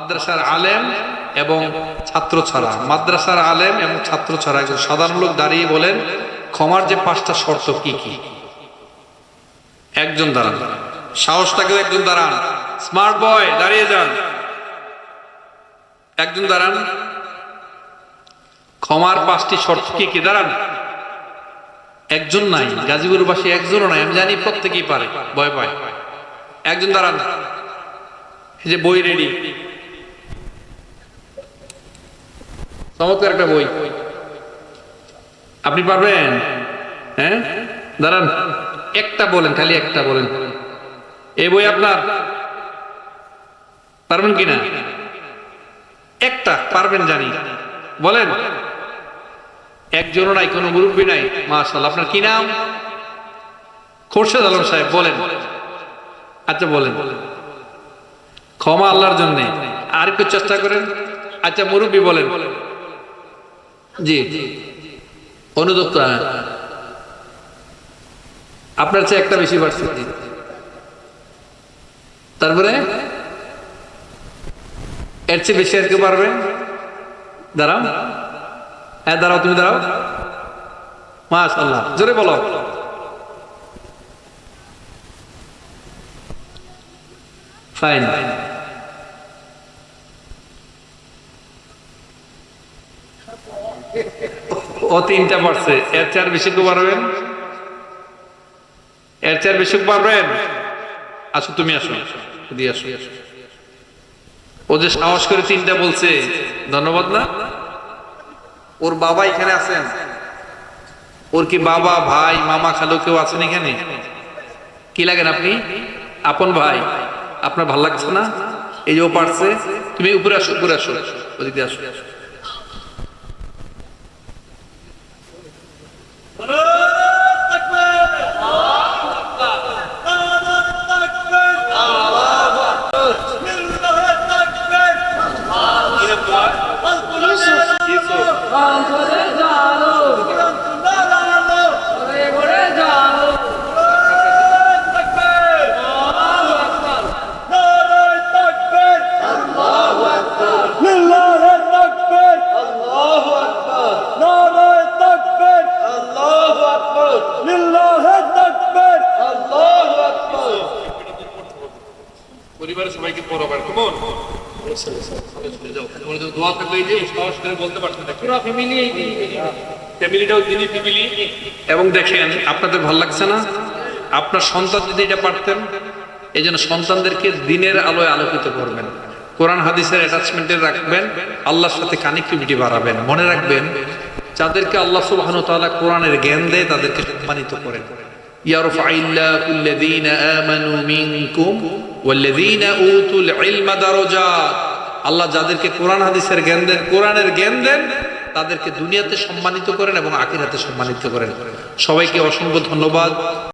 মাদ্রাসার আলেম এবং ছাত্র ছাড়া, মাদ্রাসার আলেম এবং ছাত্র ছাড়া একজন সাধারণ লোক দাঁড়িয়ে বলেন ক্ষমার যে 5টা শর্ত কি কি। একজন দাঁড়ান, সাহস থাকলে একজন দাঁড়ান, স্মার্ট বয় দাঁড়িয়ে যান, একজন দাঁড়ান। ক্ষমার 5টি শর্ত কি কি? দাঁড়ান। একজন নাই, গাজীপুরবাসী একজনও নাই, আমি জানি প্রত্যেকেই পারে, ভয় পায়। একজন দাঁড়ান, এই যে বই রেডি, চমৎকার একটা বই, আপনি পারবেন? হ্যাঁ, দাঁড়ান, একটা বলেন, খালি একটা বলেন, এই বই আপনার, পারবেন কিনা? একটা পারবেন জানি, বলেন। একজনও নাই, কোনো মুরব্বী নাই, মাশাআল্লাহ। আপনার কি নাম? খোরশেদ আলম সাহেব, বলেন। আচ্ছা বলেন, ক্ষমা আল্লাহর জন্য, আর একটু চেষ্টা করেন। আচ্ছা মুরব্বী বলেন। জি, অনুদপ্তা, আপনার চেয়ে একটা বেশি পারছে। তারপরে এর চেয়ে বেশি আর কেউ পারবে? দাঁড়াও, হ্যাঁ দাঁড়াও, তুমি দাঁড়াও, মাশাআল্লাহ, জোরে বলো। ফাইন। ও 3টা পারছে, এর চেয়ে আর বেশি কেউ পারবেন? এর চেয়ে আর বেশি পারবেন? আসো, তুমি আসো, দিয়ে আসো। ও যে সাহস করে 3টা বলছে, ধন্যবাদ না? ওর বাবা এখানে আছেন? ওর কি বাবা, ভাই, মামা, খালু কেউ আছেন এখানে? কি লাগেন আপনি? আপন ভাই। আপনার ভাল লাগছে না? এই যে ও পারছে, তুমি উপরে আসো, উপরে আসো, ওদিকে আসো। পরিবারের সবাইকে পড়াবার, কেমন? দোয়া থাকলে যে সাহস করে বলতে পারছেন, পুরো ফ্যামিলি, ফ্যামিলিটাও দিনই ফ্যামিলি। এবং দেখেন, আপনাদের ভালো লাগছে না? আপনার সন্তান যদি এটা পারতেন, এই জন্য সন্তানদেরকে দিনের আলোয় আলোকিত করবেন, কোরআন হাদিসের অ্যাটাচমেন্টে রাখবেন, আল্লাহর সাথে কানেক্টিভিটি বাড়াবেন। মনে রাখবেন, যাদেরকে আল্লাহ সুবহানাহু ওয়া তাআলা কোরআনের জ্ঞান দেয় তাদেরকে সম্মানিত করেন। ইয়ারফাইল্লাহু আল্লাযীনা আমানু মিনকুম ওয়াল্লাযীনা উতুল ইলমা দারাজাত। আল্লাহ যাদেরকে কোরআন হাদিসের জ্ঞান দেন, কোরআনের জ্ঞান দেন, তাদেরকে দুনিয়াতে সম্মানিত করেন এবং আখিরাতে সম্মানিত করেন। সবাইকে অসংখ্য ধন্যবাদ।